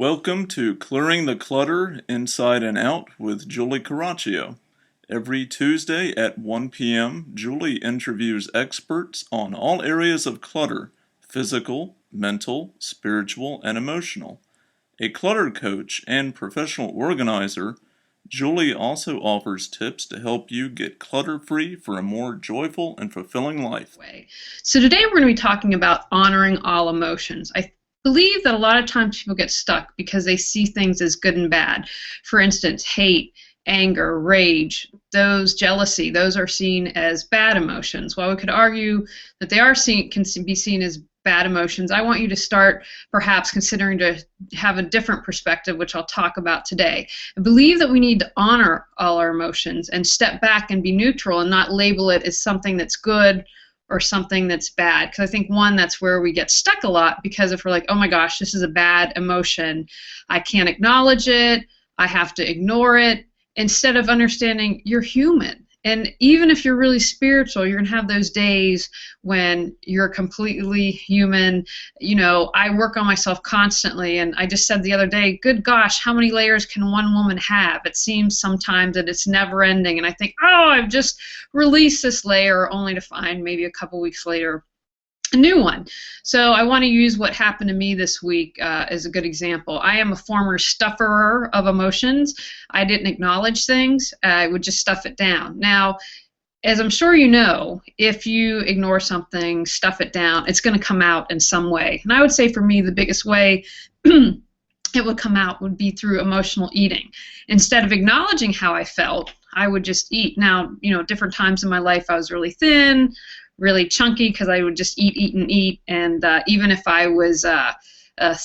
Welcome to Clearing the Clutter Inside and Out with Julie Coraccio. Every Tuesday at 1 p.m., Julie interviews experts on all areas of clutter: physical, mental, spiritual, and emotional. A clutter coach and professional organizer, Julie also offers tips to help you get clutter-free for a more joyful and fulfilling life. So today we're going to be talking about honoring all emotions. I believe that a lot of times people get stuck because they see things as good and bad. For instance, hate, anger, rage, jealousy, those are seen as bad emotions. While we could argue that they can be seen as bad emotions, I want you to start perhaps considering to have a different perspective, which I'll talk about today. I believe that we need to honor all our emotions and step back and be neutral and not label it as something that's good or something that's bad. Because I think, one, that's where we get stuck a lot, because if we're like, oh my gosh, this is a bad emotion, I can't acknowledge it, I have to ignore it, instead of understanding you're human. And even if you're really spiritual, you're going to have those days when you're completely human. You know, I work on myself constantly, and I just said the other day, good gosh, how many layers can one woman have? It seems sometimes that it's never ending, and I think, oh, I've just released this layer, only to find maybe a couple weeks later a new one. So I want to use what happened to me this week as a good example. I am a former stufferer of emotions. I didn't acknowledge things. I would just stuff it down. Now, as I'm sure you know, if you ignore something, stuff it down, it's going to come out in some way. And I would say for me, the biggest way it would come out would be through emotional eating. Instead of acknowledging how I felt, I would just eat. Now, you know, different times in my life I was really thin, really chunky, because I would just eat, and even if I was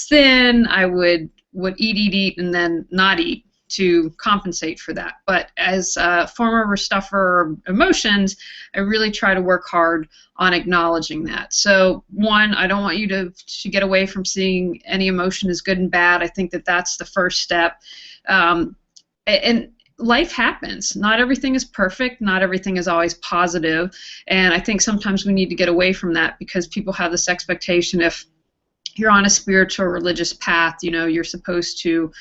thin, I would eat, and then not eat to compensate for that. But as a former stuffer of emotions, I really try to work hard on acknowledging that. So, one, I don't want you to get away from seeing any emotion as good and bad. I think that that's the first step. And life happens. Not everything is perfect. Not everything is always positive. And I think sometimes we need to get away from that, because people have this expectation, if you're on a spiritual, religious path, you know, you're supposed to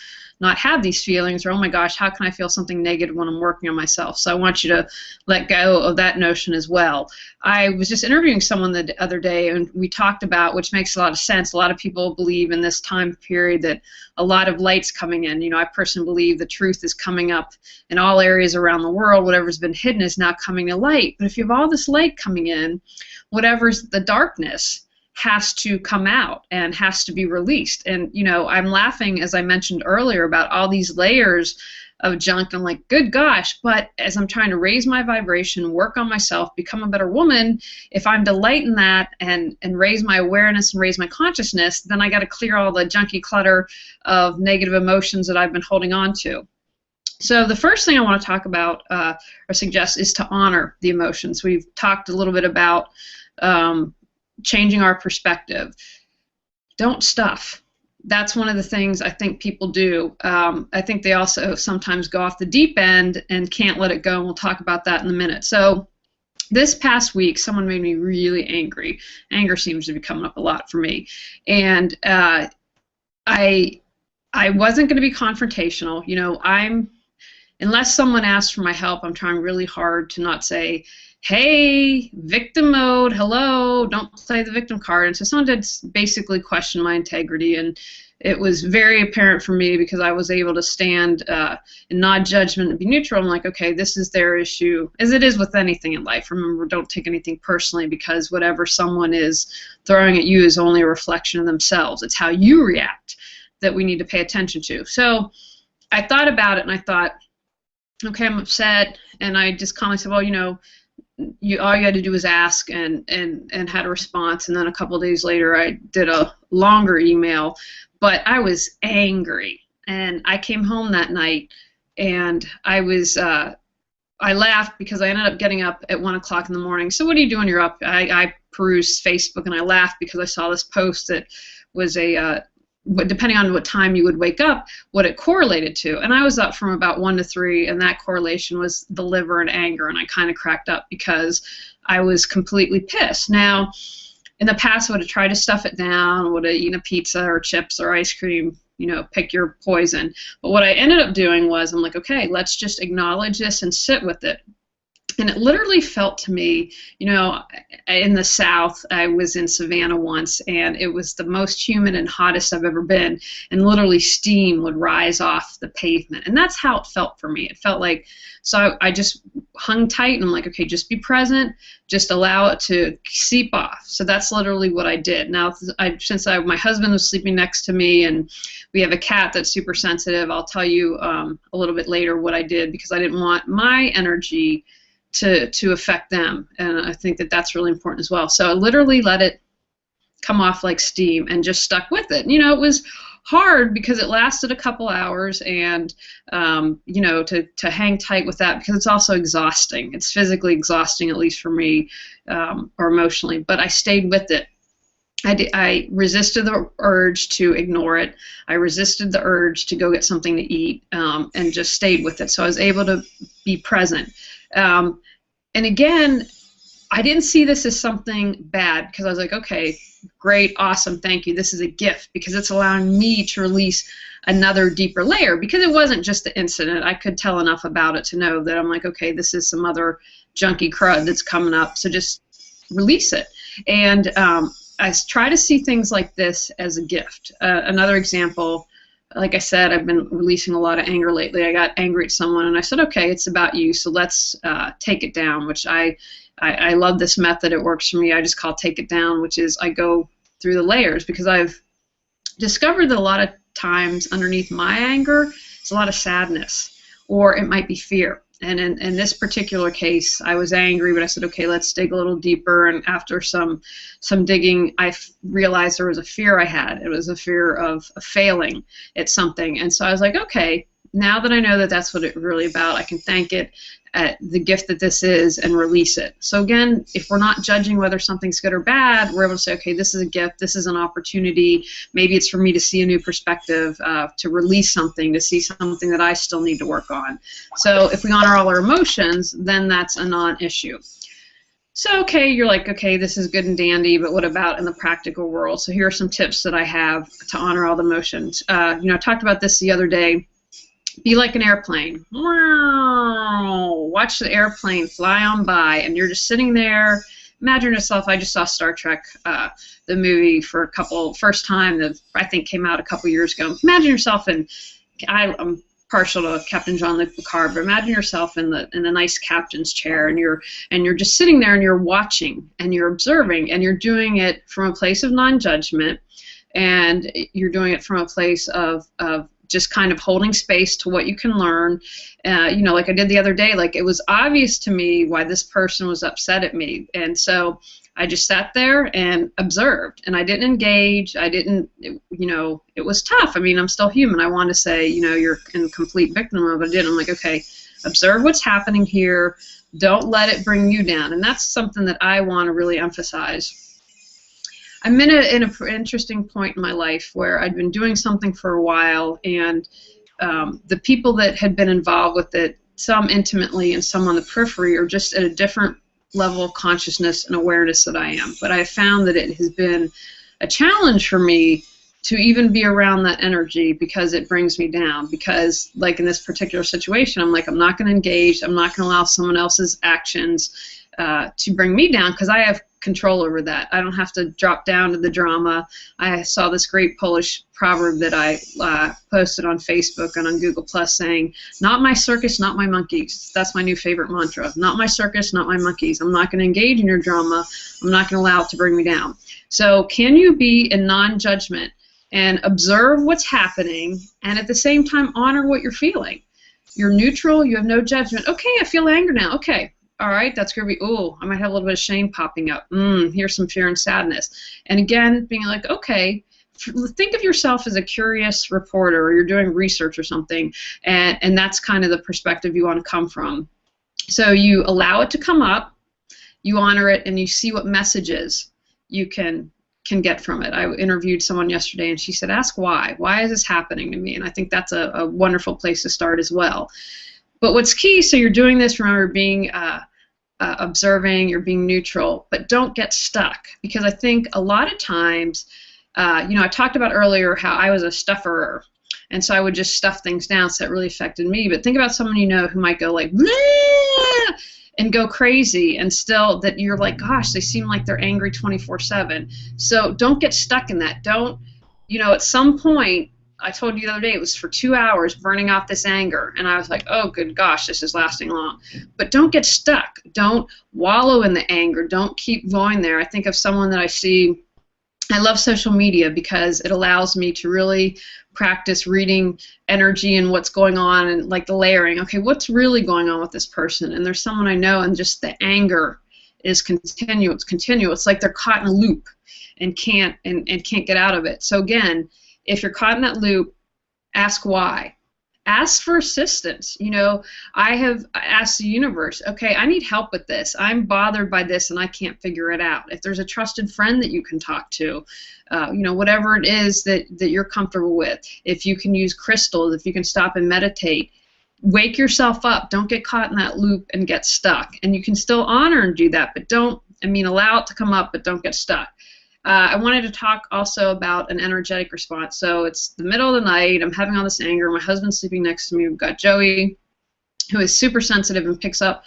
not have these feelings, or, oh my gosh, how can I feel something negative when I'm working on myself? So I want you to let go of that notion as well. I was just interviewing someone the other day, and we talked about, which makes a lot of sense, a lot of people believe in this time period that a lot of light's coming in. You know, I personally believe the truth is coming up in all areas around the world. Whatever's been hidden is now coming to light. But if you have all this light coming in, whatever's the darkness has to come out and has to be released. And, you know, I'm laughing, as I mentioned earlier, about all these layers of junk. I'm like, good gosh, but as I'm trying to raise my vibration, work on myself, become a better woman, if I'm to lighten that and raise my awareness and raise my consciousness, then I got to clear all the junky clutter of negative emotions that I've been holding on to. So the first thing I want to talk about or suggest is to honor the emotions. We've talked a little bit about changing our perspective. Don't stuff. That's one of the things I think people do. I think they also sometimes go off the deep end and can't let it go, and we'll talk about that in a minute. So this past week, someone made me really angry. Anger seems to be coming up a lot for me. And I wasn't going to be confrontational. You know, unless someone asks for my help, I'm trying really hard to not say, hey, victim mode, hello, don't play the victim card. And so someone did basically question my integrity, and it was very apparent for me, because I was able to stand in non-judgment and be neutral. I'm like, okay, this is their issue, as it is with anything in life. Remember, don't take anything personally, because whatever someone is throwing at you is only a reflection of themselves. It's how you react that we need to pay attention to. So I thought about it, and I thought, okay, I'm upset, and I just calmly said, well, you know, all you had to do was ask, and had a response. And then a couple of days later, I did a longer email, but I was angry. And I came home that night, and I laughed, because I ended up getting up at 1 o'clock in the morning. So what do you do when you're up? I perused Facebook, and I laughed because I saw this post that was depending on what time you would wake up, what it correlated to. And I was up from about 1 to 3, and that correlation was the liver and anger, and I kind of cracked up because I was completely pissed. Now, in the past, I would have tried to stuff it down, would have eaten a pizza or chips or ice cream, pick your poison. But what I ended up doing was I'm like, okay, let's just acknowledge this and sit with it. And it literally felt to me, in the South, I was in Savannah once, and it was the most humid and hottest I've ever been, and literally steam would rise off the pavement. And that's how it felt for me. It felt like, so I just hung tight, and I'm like, okay, just be present, just allow it to seep off. So that's literally what I did. Now, since my husband was sleeping next to me, and we have a cat that's super sensitive, I'll tell you a little bit later what I did, because I didn't want my energy to affect them, and I think that that's really important as well. So I literally let it come off like steam and just stuck with it. It was hard because it lasted a couple hours, and to hang tight with that, because it's also exhausting. It's physically exhausting, at least for me, or emotionally. But I stayed with it. I resisted the urge to ignore it. I resisted the urge to go get something to eat, and just stayed with it. So I was able to be present. And again, I didn't see this as something bad, because I was like, okay, great, awesome, thank you. This is a gift, because it's allowing me to release another deeper layer, because it wasn't just the incident. I could tell enough about it to know that I'm like, okay, this is some other junky crud that's coming up, so just release it. And I try to see things like this as a gift. Another example, like I said, I've been releasing a lot of anger lately. I got angry at someone, and I said, okay, it's about you, so let's take it down, which I love this method. It works for me. I just call take it down, which is I go through the layers, because I've discovered that a lot of times underneath my anger is a lot of sadness, or it might be fear. And in this particular case, I was angry, but I said, okay, let's dig a little deeper. And after some digging, I realized there was a fear I had. It was a fear of failing at something. And so I was like, okay, now that I know that that's what it's really about, I can thank it at the gift that this is and release it. So again, if we're not judging whether something's good or bad, we're able to say, okay, this is a gift, this is an opportunity, maybe it's for me to see a new perspective, to release something, to see something that I still need to work on. So if we honor all our emotions, then that's a non-issue. So, okay, you're like, okay, this is good and dandy, but what about in the practical world? So here are some tips that I have to honor all the emotions. I talked about this the other day. Be like an airplane. Watch the airplane fly on by, and you're just sitting there. Imagine yourself. I just saw Star Trek, the movie, for first time that I think came out a couple years ago. Imagine yourself in. I'm partial to Captain Jean-Luc Picard, but imagine yourself in the nice captain's chair, and you're just sitting there, and you're watching, and you're observing, and you're doing it from a place of non-judgment, and you're doing it from a place of just kind of holding space to what you can learn. Like I did the other day, like it was obvious to me why this person was upset at me. And so I just sat there and observed, and I didn't engage. It was tough. I mean, I'm still human. I want to say, you're in complete victim mode, but I didn't. I'm like, okay, observe what's happening here. Don't let it bring you down. And that's something that I want to really emphasize. I'm in an interesting point in my life where I'd been doing something for a while, and the people that had been involved with it, some intimately and some on the periphery, are just at a different level of consciousness and awareness that I am. But I found that it has been a challenge for me to even be around that energy, because it brings me down. Because, like in this particular situation, I'm like, I'm not going to engage. I'm not going to allow someone else's actions to bring me down, because I have control over that. I don't have to drop down to the drama. I saw this great Polish proverb that I posted on Facebook and on Google Plus saying, not my circus, not my monkeys. That's my new favorite mantra. Not my circus, not my monkeys. I'm not going to engage in your drama. I'm not going to allow it to bring me down. So can you be in non-judgment and observe what's happening, and at the same time honor what you're feeling? You're neutral. You have no judgment. Okay, I feel anger now. Okay. All right, that's going to be, oh, I might have a little bit of shame popping up. Here's some fear and sadness. And again, being like, okay, think of yourself as a curious reporter, or you're doing research or something, and that's kind of the perspective you want to come from. So you allow it to come up, you honor it, and you see what messages you can get from it. I interviewed someone yesterday, and she said, ask why. Why is this happening to me? And I think that's a wonderful place to start as well. But what's key, so you're doing this, remember, being observing, you're being neutral, but don't get stuck, because I think a lot of times, I talked about earlier how I was a stufferer, And so I would just stuff things down, so that really affected me. But think about someone you know who might go like, "Bleh!" and go crazy, and still that you're like, gosh, they seem like they're angry 24/7. So don't get stuck in that. Don't, at some point, I told you the other day, it was for 2 hours burning off this anger, and I was like, oh, good gosh, this is lasting long. But don't get stuck. Don't wallow in the anger. Don't keep going there. I think of someone that I see. I love social media because it allows me to really practice reading energy and what's going on, and like the layering. Okay, what's really going on with this person? And there's someone I know, and just the anger is continuous. It's like they're caught in a loop and can't get out of it. So again, if you're caught in that loop, ask why. Ask for assistance. I have asked the universe, okay, I need help with this. I'm bothered by this and I can't figure it out. If there's a trusted friend that you can talk to, whatever it is that you're comfortable with. If you can use crystals, if you can stop and meditate, wake yourself up. Don't get caught in that loop and get stuck. And you can still honor and do that, but allow it to come up, but don't get stuck. I wanted to talk also about an energetic response. So it's the middle of the night. I'm having all this anger. My husband's sleeping next to me. We've got Joey, who is super sensitive and picks up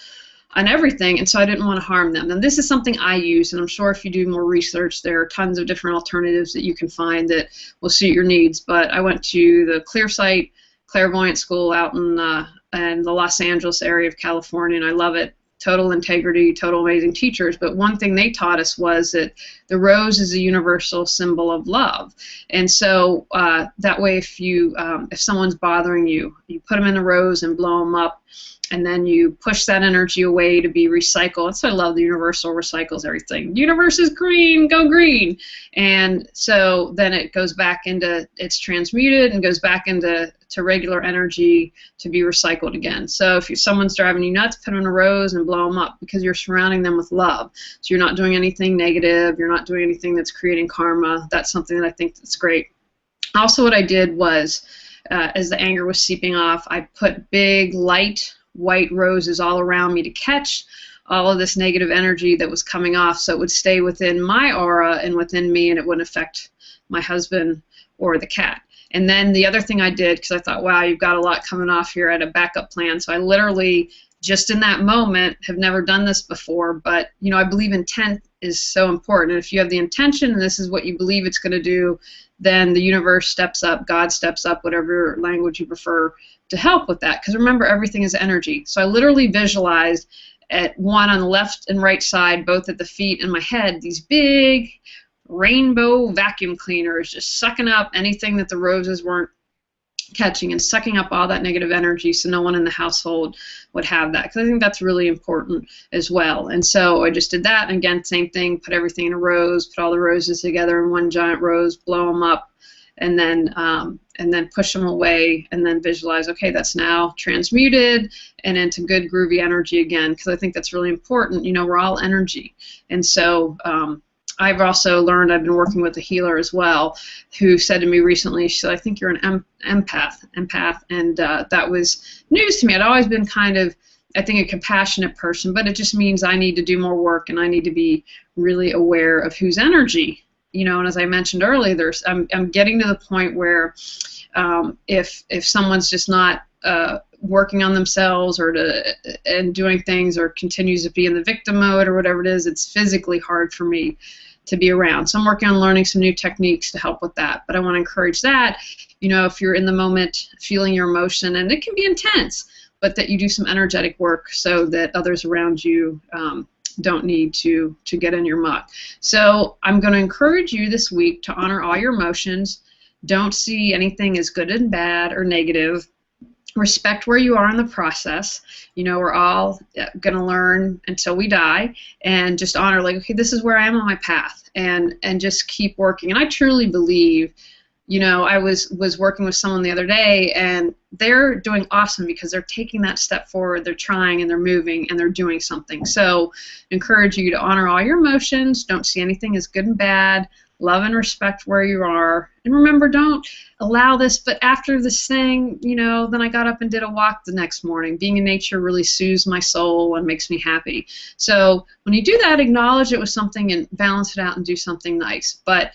on everything, and so I didn't want to harm them. And this is something I use, and I'm sure if you do more research, there are tons of different alternatives that you can find that will suit your needs. But I went to the Clearsight Clairvoyant School out in the Los Angeles area of California, and I love it. Total integrity, total amazing teachers. But one thing they taught us was that the rose is a universal symbol of love. And so that way, if someone's bothering you, you put them in the rose and blow them up, and then you push that energy away to be recycled. That's why I love the universal recycles everything. The universe is green, go green. And so then it goes back into, it's transmuted and goes back into regular energy to be recycled again. So if someone's driving you nuts, put them in a rose and blow them up, because you're surrounding them with love. So you're not doing anything negative. You're not doing anything that's creating karma. That's something that I think that's great. Also, what I did was, as the anger was seeping off, I put big, light, white roses all around me to catch all of this negative energy that was coming off, so it would stay within my aura and within me, and it wouldn't affect my husband or the cat. And then the other thing I did, because I thought, wow, you've got a lot coming off here, I had a backup plan. So I literally, just in that moment, have never done this before, but I believe intent is so important. And if you have the intention and this is what you believe it's going to do, then the universe steps up, God steps up, whatever language you prefer, to help with that. Because remember, everything is energy. So I literally visualized at one on the left and right side, both at the feet and my head, these big rainbow vacuum cleaners just sucking up anything that the roses weren't catching and sucking up all that negative energy, so no one in the household would have that, because I think that's really important as well. And so I just did that, and again, same thing, put everything in a rose, put all the roses together in one giant rose, blow them up, and then push them away, and then visualize, okay, that's now transmuted and into good groovy energy again, because I think that's really important. We're all energy. And so I've also learned, I've been working with a healer as well, who said to me recently, she said, I think you're an empath, and that was news to me. I'd always been kind of, I think, a compassionate person, but it just means I need to do more work, and I need to be really aware of whose energy, and as I mentioned earlier, I'm getting to the point where if someone's just not working on themselves and doing things, or continues to be in the victim mode or whatever it is, it's physically hard for me to be around. So I'm working on learning some new techniques to help with that. But I want to encourage that, if you're in the moment feeling your emotion, and it can be intense, but that you do some energetic work so that others around you don't need to get in your muck. So I'm going to encourage you this week to honor all your emotions. Don't see anything as good and bad or negative. Respect where you are in the process. We're all going to learn until we die, and just honor, like, okay, this is where I am on my path, and just keep working. And I truly believe, I was working with someone the other day, and they're doing awesome because they're taking that step forward, they're trying, and they're moving, and they're doing something. So I encourage you to honor all your emotions. Don't see anything as good and bad. Love and respect where you are. And remember, don't allow this, but after this thing, then I got up and did a walk the next morning. Being in nature really soothes my soul and makes me happy. So when you do that, acknowledge it was something and balance it out and do something nice. But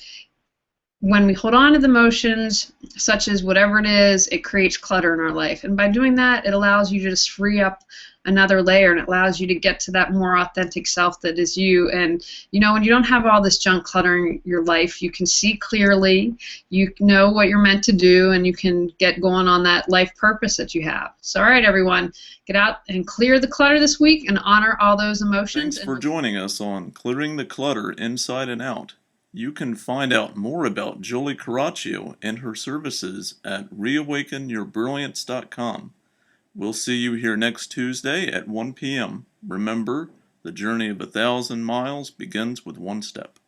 when we hold on to the emotions, such as whatever it is, it creates clutter in our life. And by doing that, it allows you to just free up another layer, and it allows you to get to that more authentic self that is you. And when you don't have all this junk cluttering your life, you can see clearly, you know what you're meant to do, and you can get going on that life purpose that you have. So all right, everyone, get out and clear the clutter this week and honor all those emotions. Thanks for joining us on Clearing the Clutter Inside and Out. You can find out more about Julie Coraccio and her services at reawakenyourbrilliance.com. We'll see you here next Tuesday at 1 p.m. Remember, the journey of 1,000 miles begins with one step.